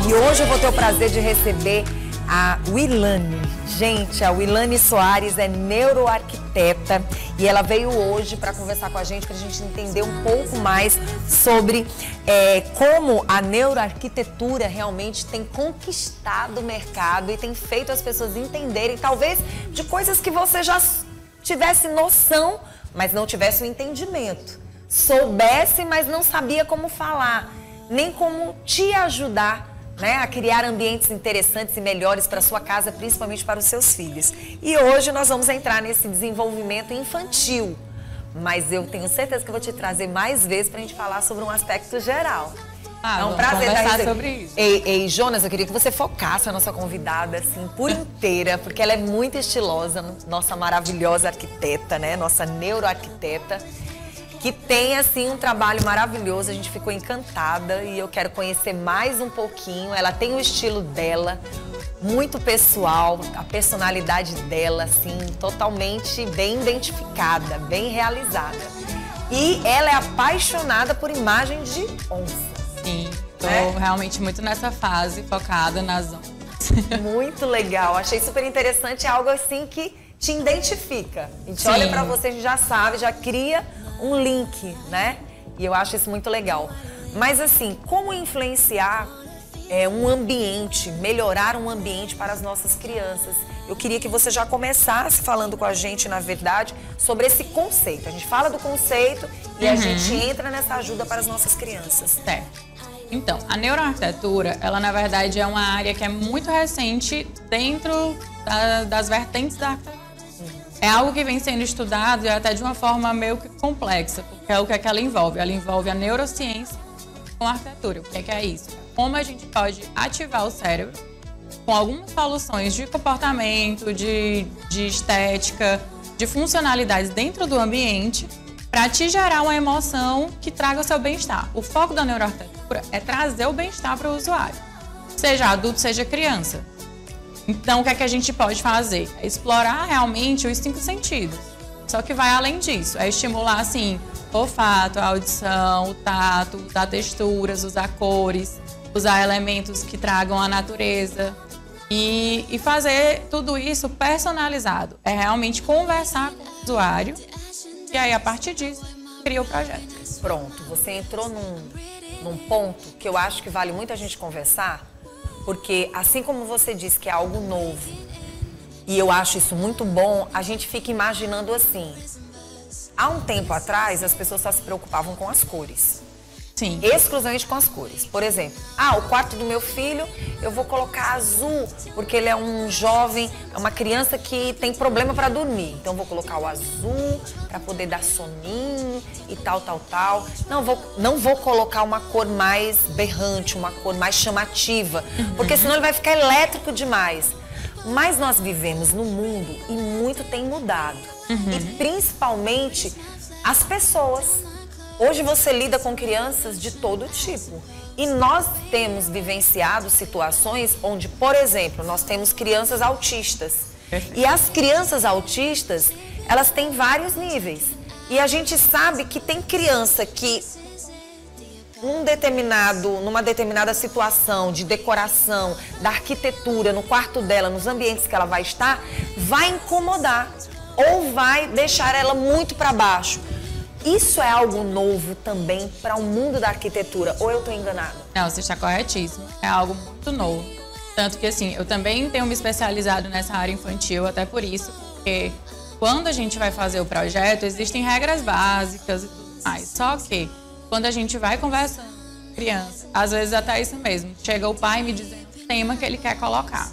E hoje eu vou ter o prazer de receber a Wilane. Gente, a Wilane Soares é neuroarquiteta e ela veio hoje para conversar com a gente entender um pouco mais sobre como a neuroarquitetura realmente tem conquistado o mercado e tem feito as pessoas entenderem, talvez, de coisas que você já tivesse noção, mas não tivesse o entendimento. Soubesse, mas não sabia como falar, nem como te ajudar, né, a criar ambientes interessantes e melhores para sua casa, principalmente para os seus filhos. E hoje nós vamos entrar nesse desenvolvimento infantil, mas eu tenho certeza que eu vou te trazer mais vezes para a gente falar sobre um aspecto geral. É um prazer conversar sobre isso. Ei, Jonas, eu queria que você focasse a nossa convidada, assim, por inteira, porque ela é muito estilosa, nossa maravilhosa arquiteta, né, nossa neuroarquiteta, que tem, assim, um trabalho maravilhoso. A gente ficou encantada e eu quero conhecer mais um pouquinho. Ela tem o estilo dela, muito pessoal, a personalidade dela, assim, totalmente bem identificada, bem realizada. E ela é apaixonada por imagem de onça. Sim, tô realmente muito nessa fase, focada nas onças. Muito legal, achei super interessante, é algo assim que te identifica. A gente olha pra você, a gente já sabe, já cria um link, né? E eu acho isso muito legal. Mas assim, como influenciar um ambiente, melhorar um ambiente para as nossas crianças? Eu queria que você já começasse falando com a gente, na verdade, sobre esse conceito. A gente fala do conceito e a gente entra nessa ajuda para as nossas crianças. Certo. Então, a neuroarquitetura, ela na verdade é uma área que é muito recente dentro das vertentes da arquitetura. É algo que vem sendo estudado e até de uma forma meio que complexa, porque é o que é que ela envolve. Ela envolve a neurociência com a arquitetura. O que é isso? Como a gente pode ativar o cérebro com algumas soluções de comportamento, de estética, de funcionalidades dentro do ambiente para te gerar uma emoção que traga o seu bem-estar. O foco da neuroarquitetura é trazer o bem-estar para o usuário, seja adulto, seja criança. Então, o que é que a gente pode fazer? É explorar realmente os 5 sentidos. Só que vai além disso. É estimular, assim, o olfato, a audição, o tato, usar texturas, usar cores, usar elementos que tragam a natureza. E fazer tudo isso personalizado. É realmente conversar com o usuário. E aí, a partir disso, cria o projeto. Pronto, você entrou num ponto que eu acho que vale muito a gente conversar. Porque, assim como você disse que é algo novo, e eu acho isso muito bom, a gente fica imaginando assim. Há um tempo atrás, as pessoas só se preocupavam com as cores. Sim. Exclusivamente com as cores. Por exemplo, o quarto do meu filho, eu vou colocar azul, porque ele é um jovem, é uma criança que tem problema para dormir. Então, eu vou colocar o azul para poder dar soninho e tal. Não vou colocar uma cor mais berrante, uma cor mais chamativa, porque senão ele vai ficar elétrico demais. Mas nós vivemos no mundo e muito tem mudado. E principalmente as pessoas. Hoje você lida com crianças de todo tipo. E nós temos vivenciado situações onde, por exemplo, nós temos crianças autistas. E as crianças autistas, elas têm vários níveis. E a gente sabe que tem criança que, numa determinada situação de decoração, da arquitetura, no quarto dela, nos ambientes que ela vai estar, vai incomodar ou vai deixar ela muito para baixo. Isso é algo novo também para o mundo da arquitetura, ou eu estou enganada? Não, você está corretíssimo. É algo muito novo. Tanto que, assim, eu também tenho me especializado nessa área infantil, até por isso, porque quando a gente vai fazer o projeto, existem regras básicas e tudo mais. Só que, quando a gente vai conversando com criança, às vezes até isso mesmo, chega o pai me dizendo o tema que ele quer colocar,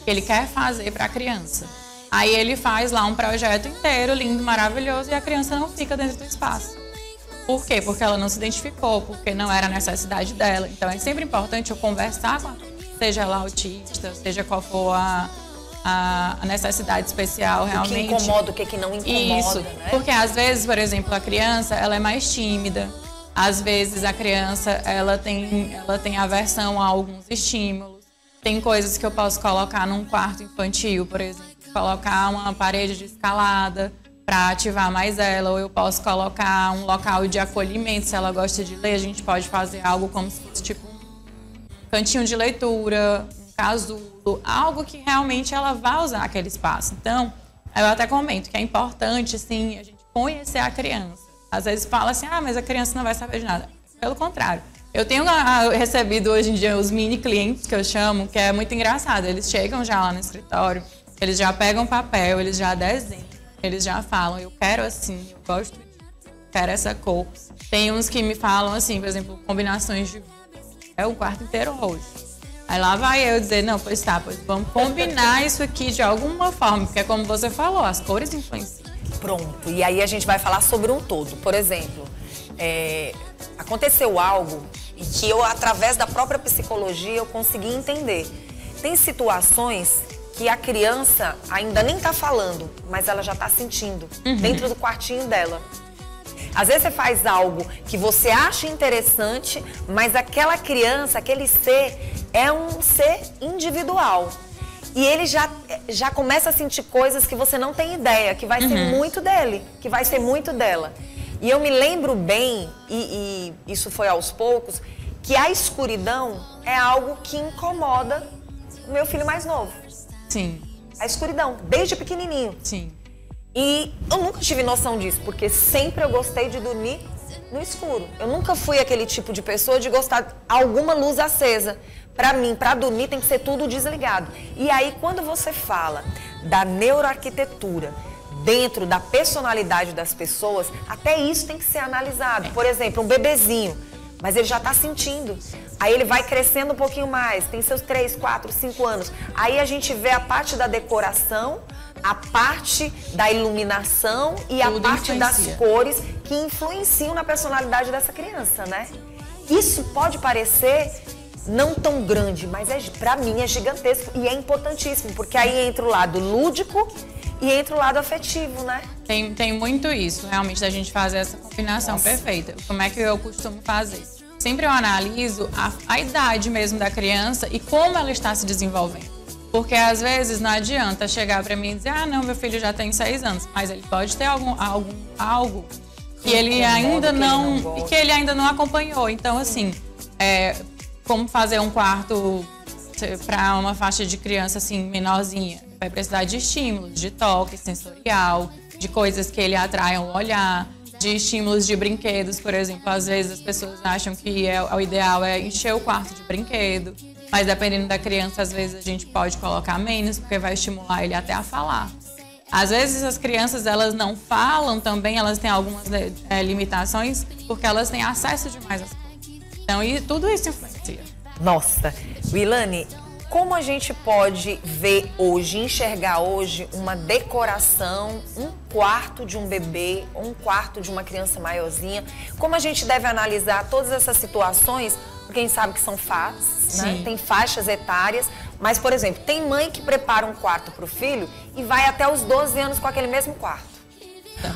que ele quer fazer para a criança. Aí ele faz lá um projeto inteiro, lindo, maravilhoso, e a criança não fica dentro do espaço. Por quê? Porque ela não se identificou, porque não era a necessidade dela. Então é sempre importante eu conversar com ela, seja ela autista, seja qual for a necessidade especial realmente. O que incomoda, o que não incomoda, isso, né? Porque às vezes, por exemplo, a criança ela é mais tímida. Às vezes a criança ela tem aversão a alguns estímulos. Tem coisas que eu posso colocar num quarto infantil, por exemplo. Colocar uma parede de escalada para ativar mais ela, ou eu posso colocar um local de acolhimento, se ela gosta de ler, a gente pode fazer algo como se fosse tipo cantinho de leitura, um casulo, algo que realmente ela vai usar aquele espaço. Então, eu até comento que é importante, sim, a gente conhecer a criança. Às vezes fala assim, mas a criança não vai saber de nada. Pelo contrário. Eu tenho recebido hoje em dia os mini clientes, que eu chamo, que é muito engraçado. Eles chegam já lá no escritório, eles já pegam papel, eles já desenham, eles já falam, eu quero assim, eu gosto disso, quero essa cor. Tem uns que me falam assim, por exemplo, combinações de... É o quarto inteiro roxo. Aí lá vai eu dizer, não, pois tá, pois vamos combinar isso aqui de alguma forma, porque é como você falou, as cores influenciam. Pronto, e aí a gente vai falar sobre um todo. Por exemplo, aconteceu algo e que eu, através da própria psicologia, eu consegui entender. Tem situações que a criança ainda nem tá falando, mas ela já tá sentindo, dentro do quartinho dela. Às vezes você faz algo que você acha interessante, mas aquela criança, aquele ser, é um ser individual. E ele já começa a sentir coisas que você não tem ideia, que vai ser muito dele, que vai ser muito dela. E eu me lembro bem, e isso foi aos poucos, que a escuridão é algo que incomoda o meu filho mais novo. Sim. A escuridão, desde pequenininho. Sim. E eu nunca tive noção disso, porque sempre eu gostei de dormir no escuro. Eu nunca fui aquele tipo de pessoa de gostar de alguma luz acesa. Pra mim, pra dormir, tem que ser tudo desligado. E aí, quando você fala da neuroarquitetura dentro da personalidade das pessoas, até isso tem que ser analisado. Por exemplo, um bebezinho, mas ele já tá sentindo. Aí ele vai crescendo um pouquinho mais, tem seus 3, 4, 5 anos. Aí a gente vê a parte da decoração, a parte da iluminação e a parte das cores que influenciam na personalidade dessa criança, né? Isso pode parecer não tão grande, mas pra mim é gigantesco e é importantíssimo, porque aí entra o lado lúdico e entra o lado afetivo, né? Tem muito isso, realmente, da gente fazer essa combinação perfeita. Como é que eu costumo fazer? Sempre eu analiso a idade mesmo da criança e como ela está se desenvolvendo. Porque às vezes não adianta chegar pra mim e dizer, não, meu filho já tem 6 anos, mas ele pode ter algo que ele ainda não, que ele ainda não acompanhou. Então, assim, como fazer um quarto para uma faixa de criança assim menorzinha? Vai precisar de estímulos, de toque sensorial, de coisas que ele atraiam o olhar, de estímulos de brinquedos, por exemplo. Às vezes as pessoas acham que o ideal é encher o quarto de brinquedo, mas dependendo da criança, às vezes a gente pode colocar menos, porque vai estimular ele até a falar. Às vezes as crianças, elas não falam também, elas têm algumas limitações, porque elas têm acesso demais às coisas. Então, e tudo isso influencia. Nossa, Wilane, como a gente pode ver hoje, enxergar hoje uma decoração, um quarto de um bebê, um quarto de uma criança maiorzinha? Como a gente deve analisar todas essas situações? Porque a gente sabe que são fases, né? Tem faixas etárias. Mas, por exemplo, tem mãe que prepara um quarto para o filho e vai até os 12 anos com aquele mesmo quarto.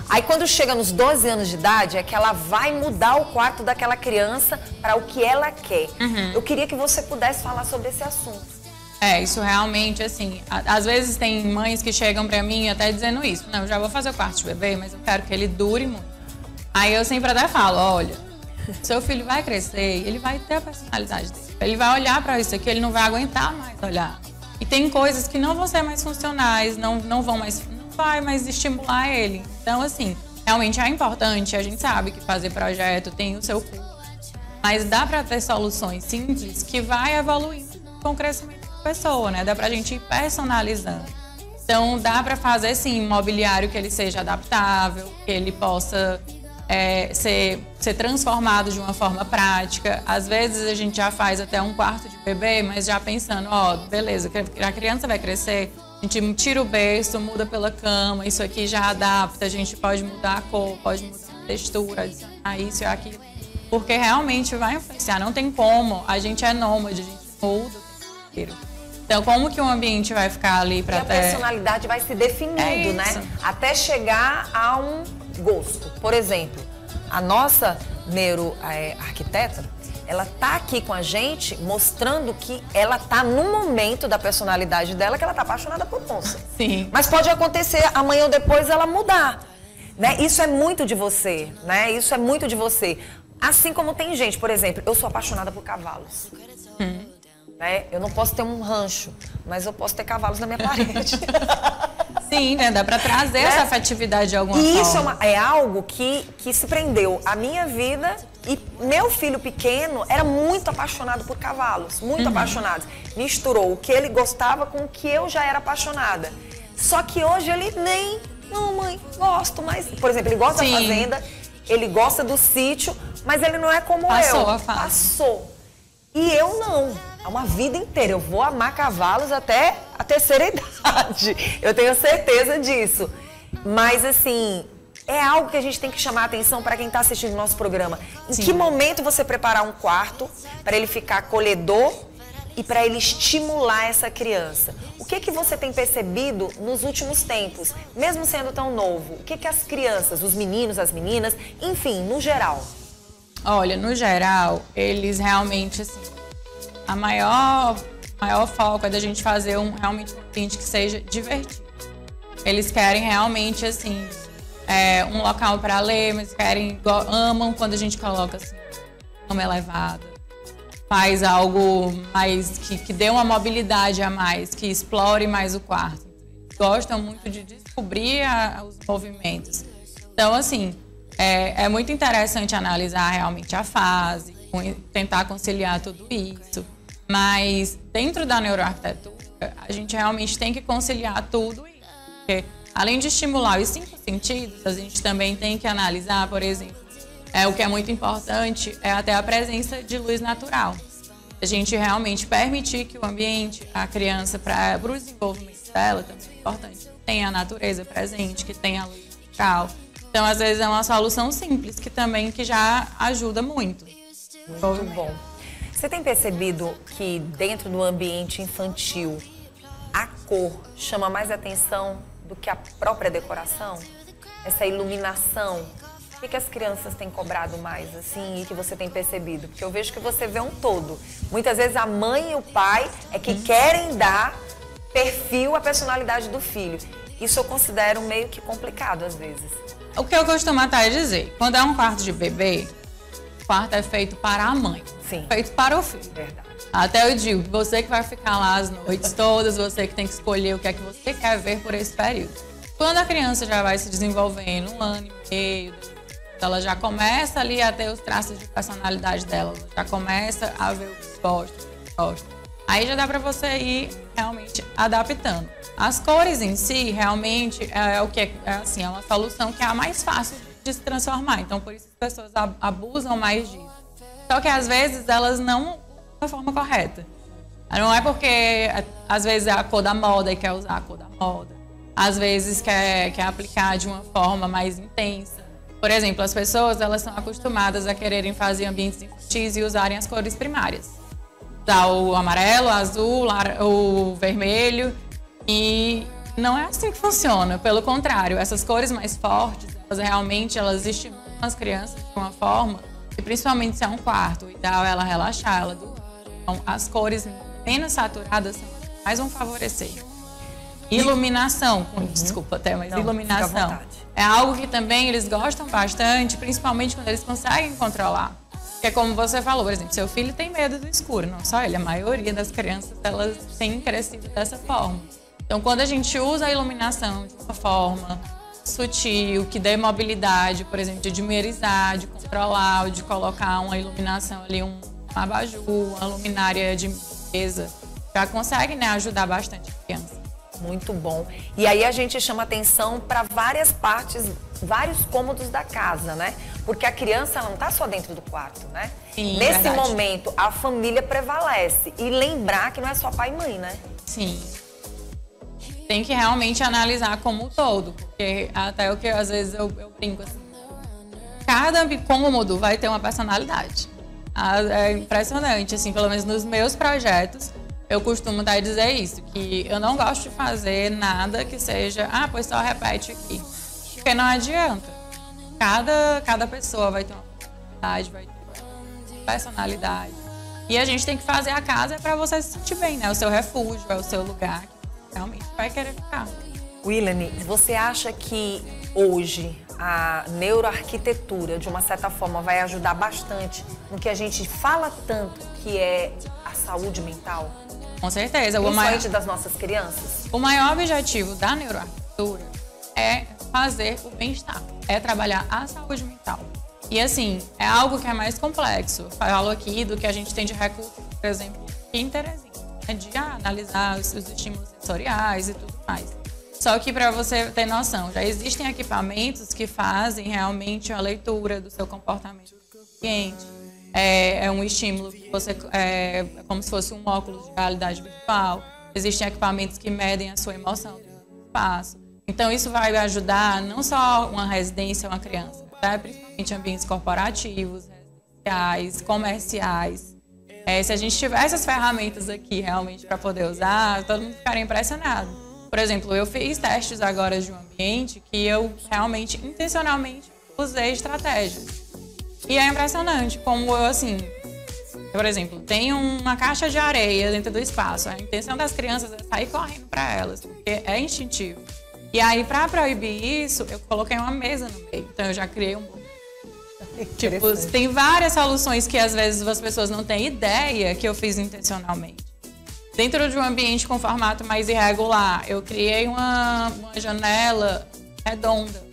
Aí quando chega nos 12 anos de idade é que ela vai mudar o quarto daquela criança para o que ela quer. Eu queria que você pudesse falar sobre esse assunto. Isso realmente, assim, às vezes tem mães que chegam pra mim até dizendo isso. Não, eu já vou fazer o quarto de bebê, mas eu quero que ele dure muito. Aí eu sempre até falo, olha, seu filho vai crescer, ele vai ter a personalidade dele. Ele vai olhar pra isso aqui, ele não vai aguentar mais olhar. E tem coisas que não vão ser mais funcionais, não vai mais estimular ele. Então, assim, realmente é importante, a gente sabe que fazer projeto tem o seu custo, mas dá pra ter soluções simples que vai evoluindo com o crescimento da pessoa, né? Dá pra gente ir personalizando. Então, dá pra fazer, sim, um mobiliário que ele seja adaptável, que ele possa ser transformado de uma forma prática. Às vezes, a gente já faz até um quarto de bebê, mas já pensando, beleza, a criança vai crescer, a gente tira o berço, muda pela cama, isso aqui já adapta, a gente pode mudar a cor, pode mudar a textura, adicionar isso e aquilo. Porque realmente vai influenciar, não tem como, a gente é nômade, a gente muda o tempo inteiro. Então, como que o ambiente vai ficar ali para ter... a personalidade vai se definindo, né? Até chegar a um gosto. Por exemplo, a nossa neuroarquiteta, ela tá aqui com a gente mostrando que ela tá no momento da personalidade dela que ela tá apaixonada por moça. Sim. Mas pode acontecer amanhã ou depois ela mudar, né? Isso é muito de você, né? Isso é muito de você. Assim como tem gente, por exemplo, eu sou apaixonada por cavalos. né? Eu não posso ter um rancho, mas eu posso ter cavalos na minha parede. Sim, né? Dá para trazer essa afetividade de alguma forma. Isso é algo que se prendeu à minha vida. E meu filho pequeno era muito apaixonado por cavalos, muito apaixonado. Misturou o que ele gostava com o que eu já era apaixonada. Só que hoje ele nem... Não, mãe, gosto, mas... Por exemplo, ele gosta da fazenda, ele gosta do sítio, mas ele não é como eu. Passou. E eu não. É uma vida inteira. Eu vou amar cavalos até a terceira idade. Eu tenho certeza disso. Mas, assim... É algo que a gente tem que chamar a atenção para quem está assistindo o nosso programa. Em que momento você preparar um quarto para ele ficar acolhedor e para ele estimular essa criança? O que você tem percebido nos últimos tempos, mesmo sendo tão novo? O que as crianças, os meninos, as meninas, enfim, no geral? Olha, no geral, eles realmente, assim, a maior foco é da gente fazer realmente um ambiente que seja divertido. Eles querem realmente, assim... um local para ler, mas amam quando a gente coloca assim, uma elevada, faz algo mais que dê uma mobilidade a mais, que explore mais o quarto. Gostam muito de descobrir os movimentos. Então, assim, é muito interessante analisar realmente a fase, tentar conciliar tudo isso. Mas dentro da neuroarquitetura, a gente realmente tem que conciliar tudo isso, porque além de estimular os 5 sentidos, a gente também tem que analisar, por exemplo, o que é muito importante é até a presença de luz natural. A gente realmente permitir que o ambiente, a criança, para o desenvolvimento dela, também é importante que tenha a natureza presente, que tenha a luz natural. Então, às vezes, é uma solução simples, que já ajuda muito. Muito bom. Você tem percebido que dentro do ambiente infantil, a cor chama mais atenção do que a própria decoração? Essa iluminação, o que as crianças têm cobrado mais, assim, e que você tem percebido? Porque eu vejo que você vê um todo. Muitas vezes a mãe e o pai é que querem dar perfil à personalidade do filho. Isso eu considero meio que complicado, às vezes. O que eu costumo até dizer, quando é um quarto de bebê, o quarto é feito para a mãe, feito para o filho. Verdade. Até eu digo, você que vai ficar lá as noites todas, você que tem que escolher o que é que você quer ver por esse período. Quando a criança já vai se desenvolvendo, 1 ano e meio, ela já começa ali a ter os traços de personalidade dela, já começa a ver o que gosta. Aí já dá para você ir realmente adaptando. As cores em si, realmente, é uma solução que é a mais fácil de se transformar. Então, por isso as pessoas abusam mais disso. Só que às vezes elas não da forma correta. Não é porque, às vezes, é a cor da moda e quer usar a cor da moda. Às vezes, quer aplicar de uma forma mais intensa. Por exemplo, as pessoas, elas são acostumadas a quererem fazer ambientes infantis e usarem as cores primárias. Usar o amarelo, o azul, o vermelho. E não é assim que funciona. Pelo contrário, essas cores mais fortes, elas estimulam as crianças de uma forma, e principalmente se é um quarto, o ideal é ela relaxar, ela dormir. Então, as cores menos saturadas mais vão favorecer. Iluminação, desculpa até, mas iluminação é algo que também eles gostam bastante, principalmente quando eles conseguem controlar. Porque como você falou, por exemplo, seu filho tem medo do escuro, não só ele, a maioria das crianças, elas têm crescido dessa forma. Então, quando a gente usa a iluminação de uma forma sutil, que dê mobilidade, por exemplo, de dimerizar, de controlar, de colocar uma iluminação ali, um abajur, uma luminária de mesa, já consegue, né, ajudar bastante a criança. Muito bom. E aí a gente chama atenção para várias partes, vários cômodos da casa, né? Porque a criança não está só dentro do quarto, né? Sim, nesse momento, a família prevalece. E lembrar que não é só pai e mãe, né? Sim. Tem que realmente analisar como um todo, porque até o que às vezes eu brinco assim, cada cômodo vai ter uma personalidade. É impressionante, assim, pelo menos nos meus projetos, eu costumo dizer isso, que eu não gosto de fazer nada que seja, pois só repete aqui. Porque não adianta. Cada pessoa vai ter uma personalidade, vai ter uma personalidade. E a gente tem que fazer a casa para você se sentir bem, né? O seu refúgio, é o seu lugar que realmente vai querer ficar. Willane, você acha que hoje a neuroarquitetura, de uma certa forma, vai ajudar bastante no que a gente fala tanto, que é a a saúde mental? Com certeza. Principalmente das nossas crianças? O maior objetivo da neuroarquitetura é fazer o bem-estar, é trabalhar a saúde mental. E assim, é algo que é mais complexo. Falo aqui do que a gente tem de recurso, por exemplo, em Terezinha, né, de analisar os estímulos sensoriais e tudo mais. Só que para você ter noção, já existem equipamentos que fazem realmente a leitura do seu comportamento do cliente. É um estímulo que você é como se fosse um óculos de realidade virtual. Existem equipamentos que medem a sua emoção no espaço. Então isso vai ajudar não só uma residência ou uma criança, tá? Principalmente ambientes corporativos, residenciais, comerciais. Se a gente tiver essas ferramentas aqui realmente para poder usar, todo mundo ficaria impressionado. Por exemplo, eu fiz testes agora de um ambiente que eu realmente, intencionalmente, usei estratégias. E é impressionante como eu, assim, por exemplo, tem uma caixa de areia dentro do espaço. A intenção das crianças é sair correndo para elas, porque é instintivo. E aí, para proibir isso, eu coloquei uma mesa no meio. Então, eu já criei um... Tipo, tem várias soluções que, às vezes, as pessoas não têm ideia que eu fiz intencionalmente. Dentro de um ambiente com formato mais irregular, eu criei uma janela redonda,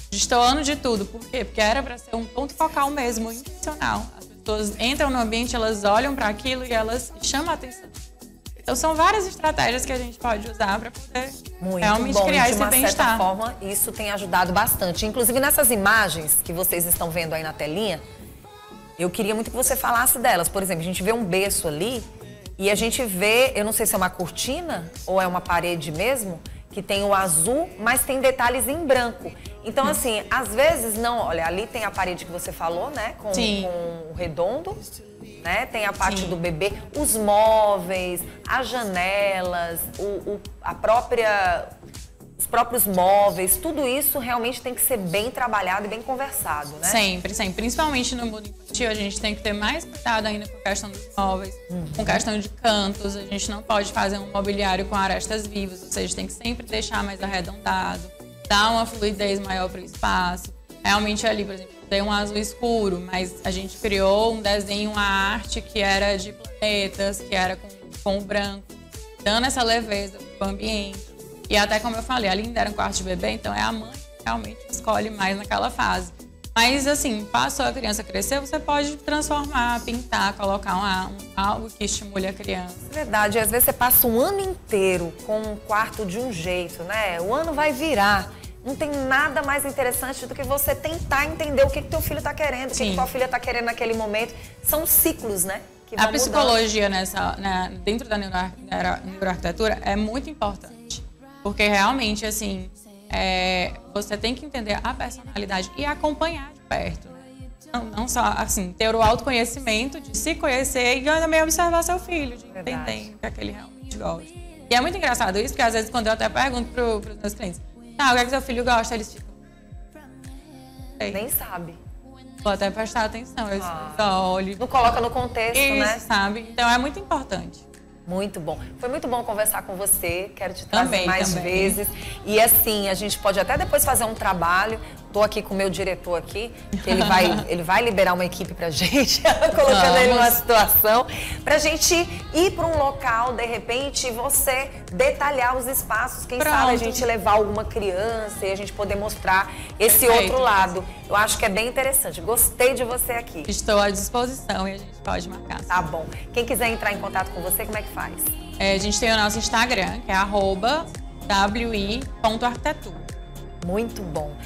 destoando de tudo. Por quê? Porque era para ser um ponto focal mesmo, intencional. As pessoas entram no ambiente, elas olham para aquilo e elas chamam a atenção. Então, são várias estratégias que a gente pode usar para poder realmente criar esse bem-estar. De uma certa forma, isso tem ajudado bastante. Inclusive, nessas imagens que vocês estão vendo aí na telinha, eu queria muito que você falasse delas. Por exemplo, a gente vê um berço ali e a gente vê, eu não sei se é uma cortina ou é uma parede mesmo, que tem o azul, mas tem detalhes em branco. Então, assim, às vezes não... Olha, ali tem a parede que você falou, né? Com o redondo, né? Tem a parte do bebê, os móveis, as janelas, os próprios móveis, tudo isso realmente tem que ser bem trabalhado e bem conversado, né? Sempre, sempre. Principalmente no mundo infantil, a gente tem que ter mais cuidado ainda com a questão dos móveis, com questão de cantos. A gente não pode fazer um mobiliário com arestas vivas, ou seja, tem que sempre deixar mais arredondado, dar uma fluidez maior para o espaço. Realmente ali, por exemplo, tem um azul escuro, mas a gente criou um desenho, uma arte que era de planetas, que era com o branco, dando essa leveza para o ambiente. E até como eu falei, ali ainda era um quarto de bebê, então é a mãe que realmente escolhe mais naquela fase. Mas assim, passou a criança crescer, você pode transformar, pintar, colocar algo que estimule a criança. É verdade, às vezes você passa um ano inteiro com um quarto de um jeito, né? O ano vai virar. Não tem nada mais interessante do que você tentar entender o que teu filho está querendo, o que tua filha está querendo naquele momento. São ciclos, né? A psicologia dentro da neuroarquitetura é muito importante. Porque realmente, assim, você tem que entender a personalidade e acompanhar de perto. Né? Não só, assim, ter o autoconhecimento de se conhecer e também observar seu filho, de entender o que ele realmente gosta. E é muito engraçado isso, porque às vezes quando eu até pergunto para os meus clientes, o que é que seu filho gosta? Eles ficam... Nem sabe. Vou até prestar atenção, eu olho. Não coloca no contexto, né? Isso, sabe? Então é muito importante. Muito bom. Foi muito bom conversar com você. Quero te trazer mais vezes. E assim, a gente pode até depois fazer um trabalho. Tô aqui com o meu diretor aqui, que ele vai liberar uma equipe pra gente, colocando ele numa situação, pra gente ir pra um local, de repente, você detalhar os espaços. Quem sabe a gente levar alguma criança e a gente poder mostrar esse outro lado. Eu acho que é bem interessante. Gostei de você aqui. Estou à disposição e a gente pode marcar. Tá bom. Quem quiser entrar em contato com você, como é que faz? A gente tem o nosso Instagram, que é @wi.arquitetura. Muito bom.